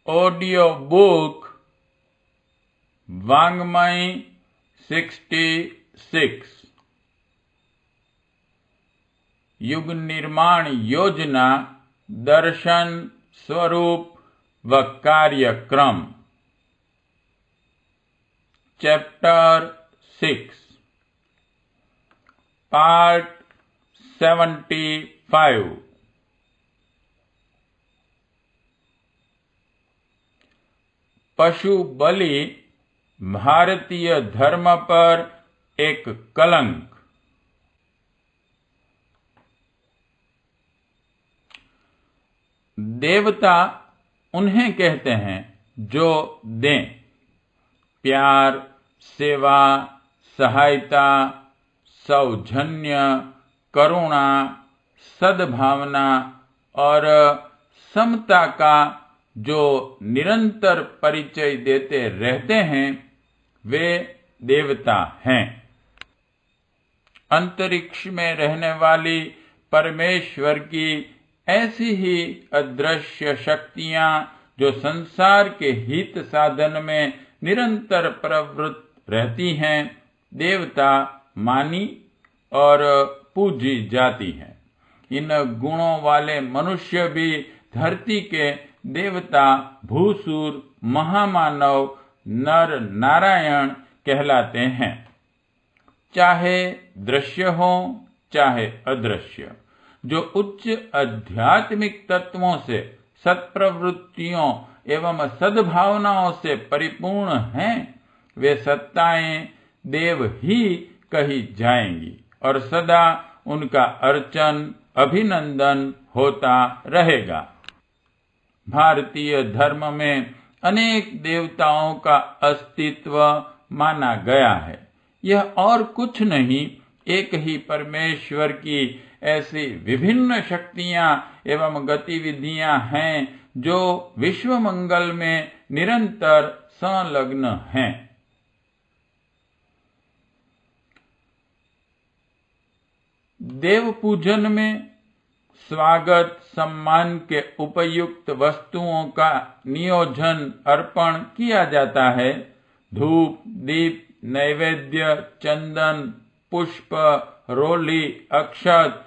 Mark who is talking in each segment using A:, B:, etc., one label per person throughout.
A: Audio book वाङ्मय 66 युग निर्माण योजना दर्शन स्वरूप व कार्यक्रम चैप्टर 6 पार्ट 75 पशु बलि भारतीय धर्म पर एक कलंक। देवता उन्हें कहते हैं जो दें प्यार, सेवा, सहायता, सौजन्य, करुणा, सद्भावना और समता का जो निरंतर परिचय देते रहते हैं, वे देवता हैं। अंतरिक्ष में रहने वाली परमेश्वर की ऐसी ही अदृश्य शक्तियां जो संसार के हित साधन में निरंतर प्रवृत्त रहती हैं, देवता मानी और पूजी जाती हैं। इन गुणों वाले मनुष्य भी धरती के देवता, भूसुर, महामानव, नर नारायण कहलाते हैं। चाहे दृश्य हो चाहे अदृश्य, जो उच्च आध्यात्मिक तत्वों से, सत्प्रवृत्तियों एवं सद्भावनाओं से परिपूर्ण हैं, वे सत्ताएं देव ही कही जाएंगी और सदा उनका अर्चन अभिनंदन होता रहेगा। भारतीय धर्म में अनेक देवताओं का अस्तित्व माना गया है। यह और कुछ नहीं, एक ही परमेश्वर की ऐसी विभिन्न शक्तियां एवं गतिविधियां हैं जो विश्व मंगल में निरंतर संलग्न हैं। देव पूजन में स्वागत सम्मान के उपयुक्त वस्तुओं का नियोजन अर्पण किया जाता है। धूप, दीप, नैवेद्य, चंदन, पुष्प, रोली, अक्षत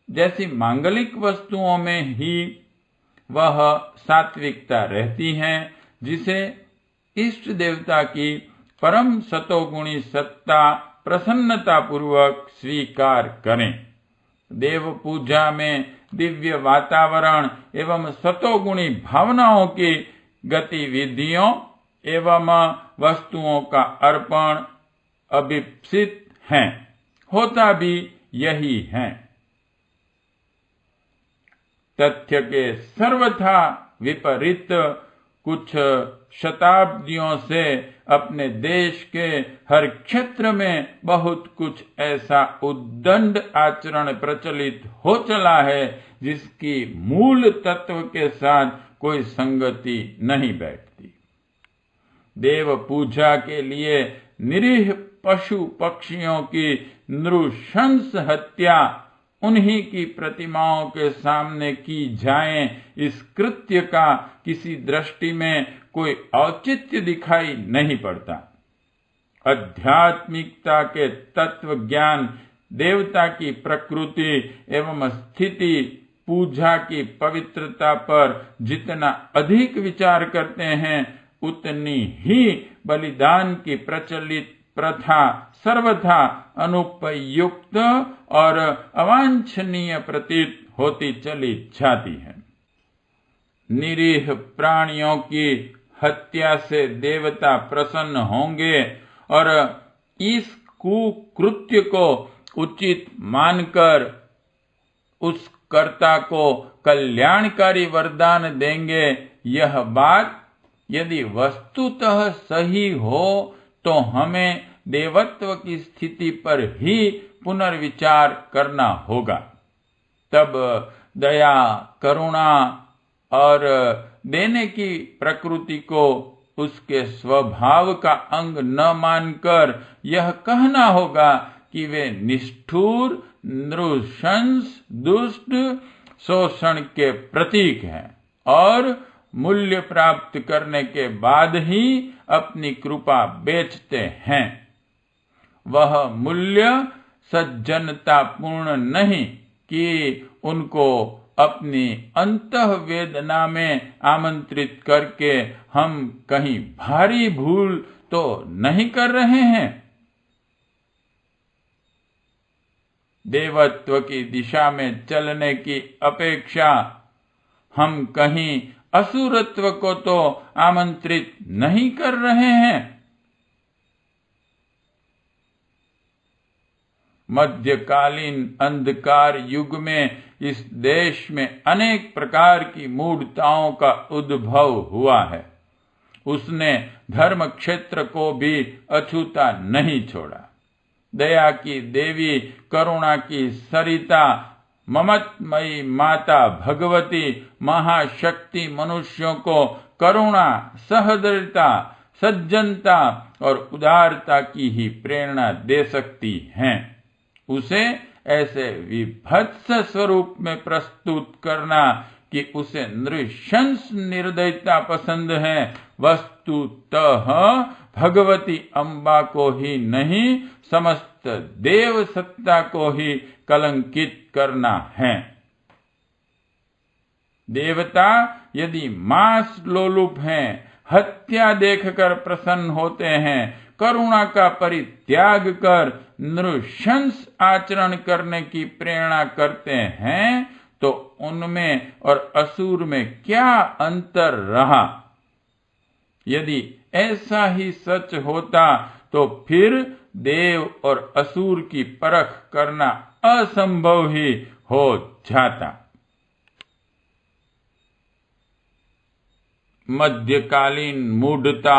A: जैसी मांगलिक वस्तुओं में ही वह सात्विकता रहती है जिसे इष्ट देवता की परम सतोगुणी सत्ता प्रसन्नता पूर्वक स्वीकार करें। देव पूजा में दिव्य वातावरण एवं सतोगुणी भावनाओं की गतिविधियों एवं वस्तुओं का अर्पण अभिप्सित है, होता भी यही है। तथ्य के सर्वथा विपरीत कुछ शताब्दियों से अपने देश के हर क्षेत्र में बहुत कुछ ऐसा उद्दंड आचरण प्रचलित हो चला है जिसकी मूल तत्व के साथ कोई संगति नहीं बैठती। देव पूजा के लिए निरीह पशु पक्षियों की नृशंस हत्या उन्हीं की प्रतिमाओं के सामने की जाए, इस कृत्य का किसी दृष्टि में कोई औचित्य दिखाई नहीं पड़ता। आध्यात्मिकता के तत्व ज्ञान, देवता की प्रकृति एवं स्थिति, पूजा की पवित्रता पर जितना अधिक विचार करते हैं, उतनी ही बलिदान की प्रचलित प्रथा सर्वथा अनुपयुक्त और अवांछनीय प्रतीत होती चली जाती है। निरीह प्राणियों की हत्या से देवता प्रसन्न होंगे और इस कुकृत्य को उचित मानकर उस कर्ता को कल्याणकारी वरदान देंगे। यह बात यदि वस्तुतः सही हो तो हमें देवत्व की स्थिति पर ही पुनर्विचार करना होगा। तब दया, करुणा और देने की प्रकृति को उसके स्वभाव का अंग न मानकर यह कहना होगा कि वे निष्ठुर, नृशंस, दुष्ट, शोषण के प्रतीक हैं और मूल्य प्राप्त करने के बाद ही अपनी कृपा बेचते हैं। वह मूल्य सज्जनतापूर्ण नहीं कि उनको अपनी अंतःवेदना में आमंत्रित करके हम कहीं भारी भूल तो नहीं कर रहे हैं। देवत्व की दिशा में चलने की अपेक्षा हम कहीं असुरत्व को तो आमंत्रित नहीं कर रहे हैं। मध्यकालीन अंधकार युग में इस देश में अनेक प्रकार की मूढ़ताओं का उद्भव हुआ है। उसने धर्म क्षेत्र को भी अछूता नहीं छोड़ा। दया की देवी, करुणा की सरिता, ममत्मयी माता भगवती महाशक्ति मनुष्यों को करुणा, सहृदयता, सज्जनता और उदारता की ही प्रेरणा दे सकती हैं। उसे ऐसे विभत्स स्वरूप में प्रस्तुत करना कि उसे नृशंस निर्दयता पसंद है, वस्तुतः भगवती अम्बा को ही नहीं, समस्त देव सत्ता को ही कलंकित करना है। देवता यदि मांस लोलुप हैं, हत्या देखकर प्रसन्न होते हैं, करुणा का परित्याग कर नृशंस आचरण करने की प्रेरणा करते हैं, तो उनमें और असुर में क्या अंतर रहा? यदि ऐसा ही सच होता तो फिर देव और असुर की परख करना असंभव ही हो जाता। मध्यकालीन मूढ़ता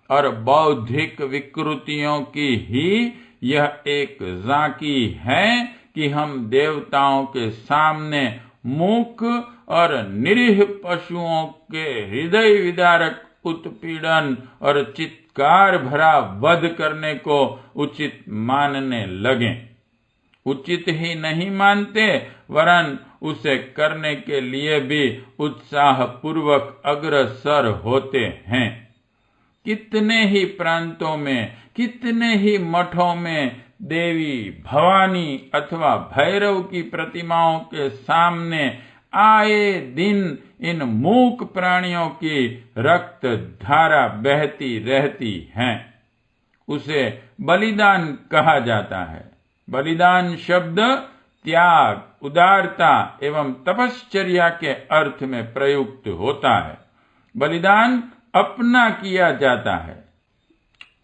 A: और बौद्धिक विकृतियों की ही यह एक झांकी है कि हम देवताओं के सामने मूक और निरीह पशुओं के हृदय विदारक उत्पीड़न और चित्कार भरा वध करने को उचित मानने लगे। उचित ही नहीं मानते, वरन उसे करने के लिए भी उत्साह पूर्वक अग्रसर होते हैं। कितने ही प्रांतों में, कितने ही मठों में देवी भवानी अथवा भैरव की प्रतिमाओं के सामने आए दिन इन मूक प्राणियों की रक्त धारा बहती रहती है। उसे बलिदान कहा जाता है। बलिदान शब्द त्याग, उदारता एवं तपश्चर्या के अर्थ में प्रयुक्त होता है। बलिदान अपना किया जाता है।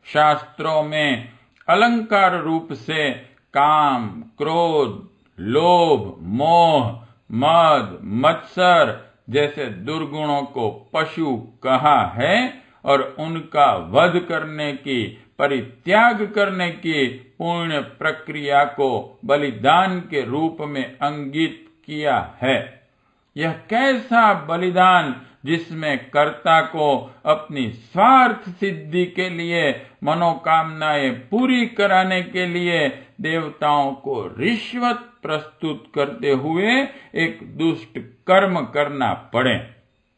A: शास्त्रों में अलंकार रूप से काम, क्रोध, लोभ, मोह, मद, मत्सर जैसे दुर्गुणों को पशु कहा है और उनका वध करने की, परित्याग करने की पूर्ण प्रक्रिया को बलिदान के रूप में अंकित किया है। यह कैसा बलिदान जिसमें कर्ता को अपनी स्वार्थ सिद्धि के लिए, मनोकामनाएं पूरी कराने के लिए देवताओं को रिश्वत प्रस्तुत करते हुए एक दुष्ट कर्म करना पड़े।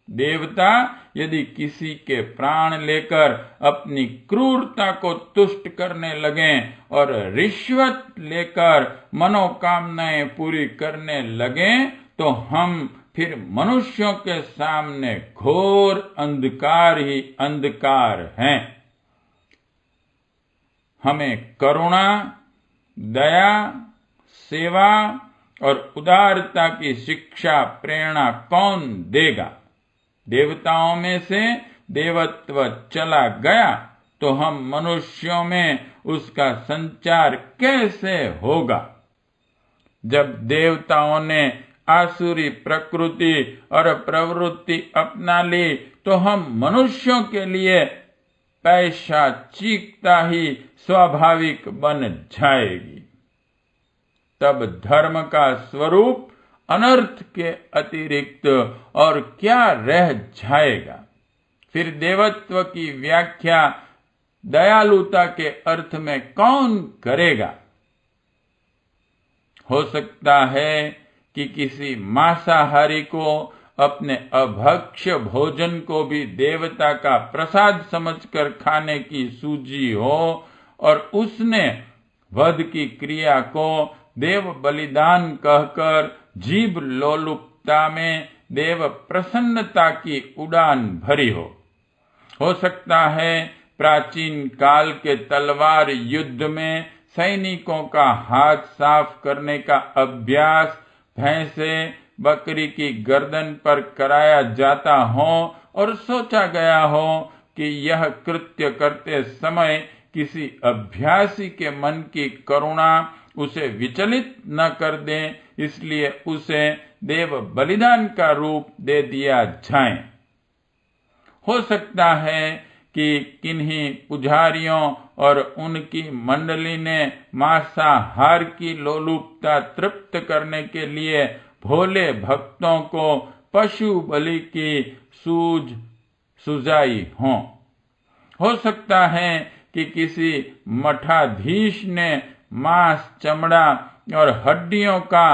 A: देवता यदि किसी के प्राण लेकर अपनी क्रूरता को तुष्ट करने लगें और रिश्वत लेकर मनोकामनाएं पूरी करने लगें, तो हम फिर मनुष्यों के सामने घोर अंधकार ही अंधकार हैं। हमें करुणा, दया, सेवा और उदारता की शिक्षा प्रेरणा कौन देगा? देवताओं में से देवत्व चला गया तो हम मनुष्यों में उसका संचार कैसे होगा? जब देवताओं ने आसुरी प्रकृति और प्रवृत्ति अपना ली तो हम मनुष्यों के लिए पैशाचिकता ही स्वाभाविक बन जाएगी। तब धर्म का स्वरूप अनर्थ के अतिरिक्त और क्या रह जाएगा? फिर देवत्व की व्याख्या दयालुता के अर्थ में कौन करेगा? हो सकता है कि किसी मांसाहारी को अपने अभक्ष्य भोजन को भी देवता का प्रसाद समझकर खाने की सूझी हो और उसने वध की क्रिया को देव बलिदान कहकर जीभ लोलुपता में देव प्रसन्नता की उड़ान भरी हो सकता है प्राचीन काल के तलवार युद्ध में सैनिकों का हाथ साफ करने का अभ्यास भैंसे बकरी की गर्दन पर कराया जाता हो और सोचा गया हो कि यह कृत्य करते समय किसी अभ्यासी के मन की करुणा उसे विचलित न कर दे, इसलिए उसे देव बलिदान का रूप दे दिया जाए। हो सकता है कि किन्हीं पुजारियों और उनकी मंडली ने मांसाहार की लोलुपता तृप्त करने के लिए भोले भक्तों को पशु बलि की सूझ सुझाई हो सकता है कि किसी मठाधीश ने मांस, चमड़ा और हड्डियों का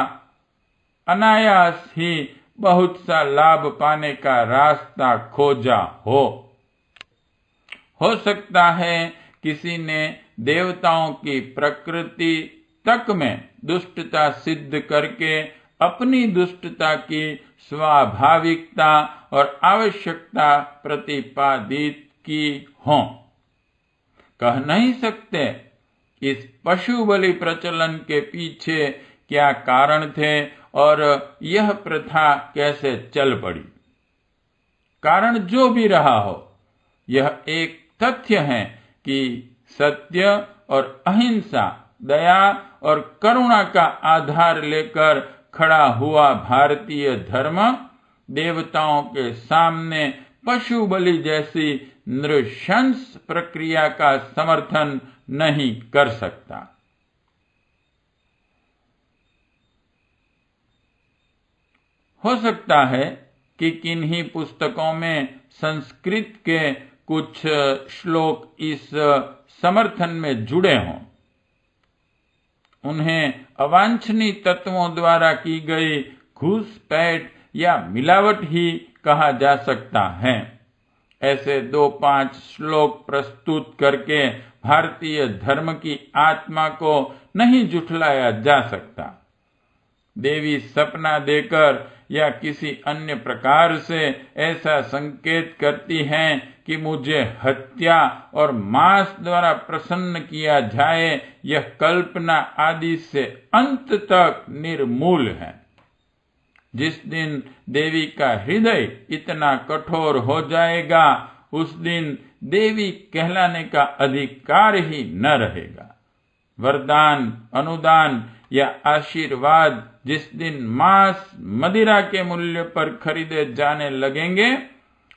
A: अनायास ही बहुत सा लाभ पाने का रास्ता खोजा हो सकता है किसी ने देवताओं की प्रकृति तक में दुष्टता सिद्ध करके अपनी दुष्टता की स्वाभाविकता और आवश्यकता प्रतिपादित की हो। कह नहीं सकते इस पशु बलि प्रचलन के पीछे क्या कारण थे और यह प्रथा कैसे चल पड़ी। कारण जो भी रहा हो, यह एक तथ्य है कि सत्य और अहिंसा, दया और करुणा का आधार लेकर खड़ा हुआ भारतीय धर्म देवताओं के सामने पशु बलि जैसी नृशंस प्रक्रिया का समर्थन नहीं कर सकता। हो सकता है कि किन्हीं पुस्तकों में संस्कृत के कुछ श्लोक इस समर्थन में जुड़े हों। उन्हें अवांछनीय तत्वों द्वारा की गई घूसपैठ या मिलावट ही कहा जा सकता है। ऐसे 2-5 श्लोक प्रस्तुत करके भारतीय धर्म की आत्मा को नहीं जुठलाया जा सकता। देवी सपना देकर या किसी अन्य प्रकार से ऐसा संकेत करती हैं कि मुझे हत्या और मांस द्वारा प्रसन्न किया जाए, यह कल्पना आदि से अंत तक निर्मूल है। जिस दिन देवी का हृदय इतना कठोर हो जाएगा, उस दिन देवी कहलाने का अधिकार ही न रहेगा। वरदान, अनुदान या आशीर्वाद जिस दिन मांस, मदिरा के मूल्य पर खरीदे जाने लगेंगे,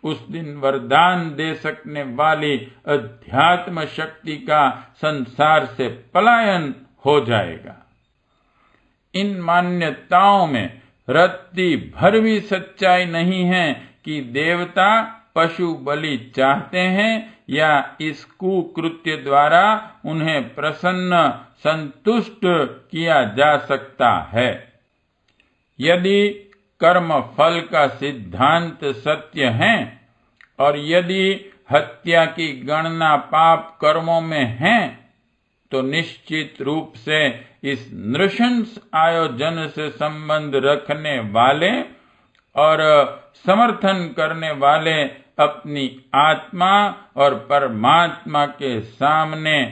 A: उस दिन वरदान दे सकने वाली अध्यात्म शक्ति का संसार से पलायन हो जाएगा। इन मान्यताओं में रत्ती भर भी सच्चाई नहीं है कि देवता पशु बलि चाहते हैं या इस कुकृत्य द्वारा उन्हें प्रसन्न, संतुष्ट किया जा सकता है। यदि कर्म फल का सिद्धांत सत्य है और यदि हत्या की गणना पाप कर्मों में है, तो निश्चित रूप से इस नृशंस आयोजन से संबंध रखने वाले और समर्थन करने वाले अपनी आत्मा और परमात्मा के सामने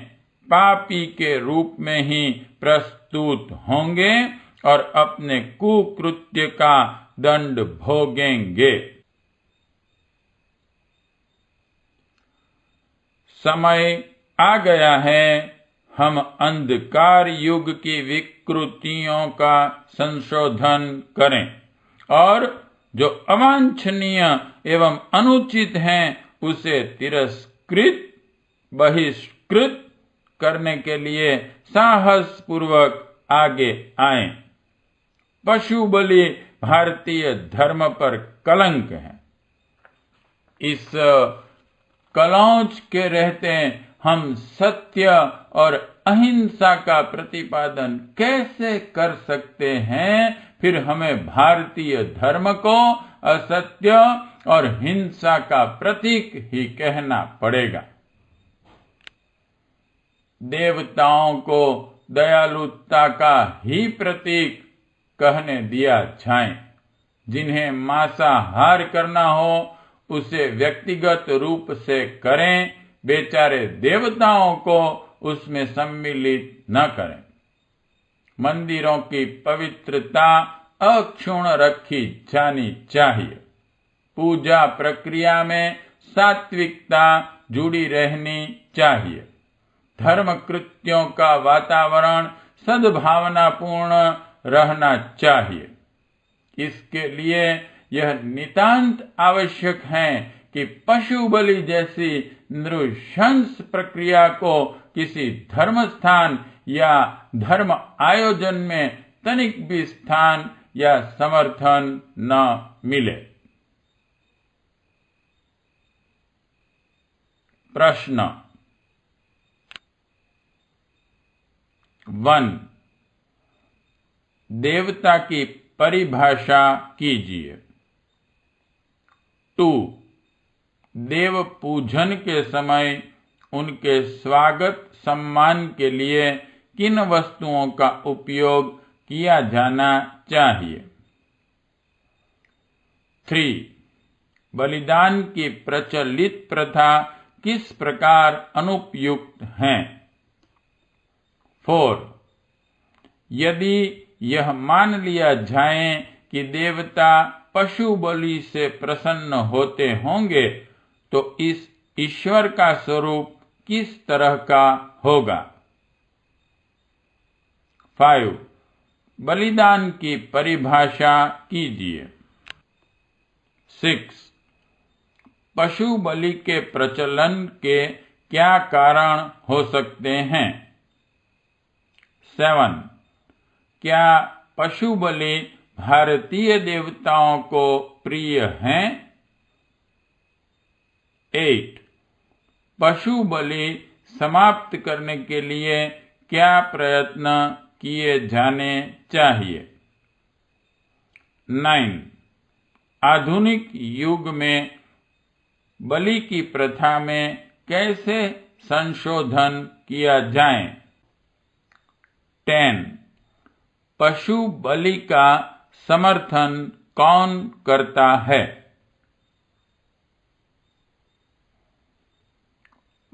A: पापी के रूप में ही प्रस्तुत होंगे और अपने कुकृत्य का दंड भोगेंगे। समय आ गया है हम अंधकार युग की विकृतियों का संशोधन करें और जो अवांछनीय एवं अनुचित है उसे तिरस्कृत, बहिष्कृत करने के लिए साहस पूर्वक आगे आएं। पशु बलि भारतीय धर्म पर कलंक है। इस कलौंच के रहते हम सत्य और अहिंसा का प्रतिपादन कैसे कर सकते हैं? फिर हमें भारतीय धर्म को असत्य और हिंसा का प्रतीक ही कहना पड़ेगा। देवताओं को दयालुता का ही प्रतीक कहने दिया जाए। जिन्हें मांसाहार करना हो उसे व्यक्तिगत रूप से करें, बेचारे देवताओं को उसमें सम्मिलित न करें। मंदिरों की पवित्रता अक्षुण्ण रखी जानी चाहिए। पूजा प्रक्रिया में सात्विकता जुड़ी रहनी चाहिए। धर्म कृत्यों का वातावरण सद्भावनापूर्ण रहना चाहिए। इसके लिए यह नितांत आवश्यक है कि पशु बलि जैसी नृशंस प्रक्रिया को किसी धर्म स्थान या धर्म आयोजन में तनिक भी स्थान या समर्थन न मिले। प्रश्न 1. देवता की परिभाषा कीजिए। 2. देव पूजन के समय उनके स्वागत सम्मान के लिए किन वस्तुओं का उपयोग किया जाना चाहिए। 3. बलिदान की प्रचलित प्रथा किस प्रकार अनुपयुक्त है। 4. यदि यह मान लिया जाए कि देवता पशु बलि से प्रसन्न होते होंगे तो इस ईश्वर का स्वरूप किस तरह का होगा। 5. बलिदान की परिभाषा कीजिए। 6. पशु बलि के प्रचलन के क्या कारण हो सकते हैं। 7. क्या पशु बलि भारतीय देवताओं को प्रिय हैं। 8. पशु बलि समाप्त करने के लिए क्या प्रयत्न किए जाने चाहिए। 9. आधुनिक युग में बलि की प्रथा में कैसे संशोधन किया जाए। 10. पशु बलि का समर्थन कौन करता है।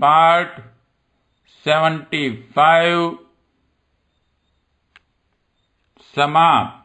A: पार्ट 75 समाप्त।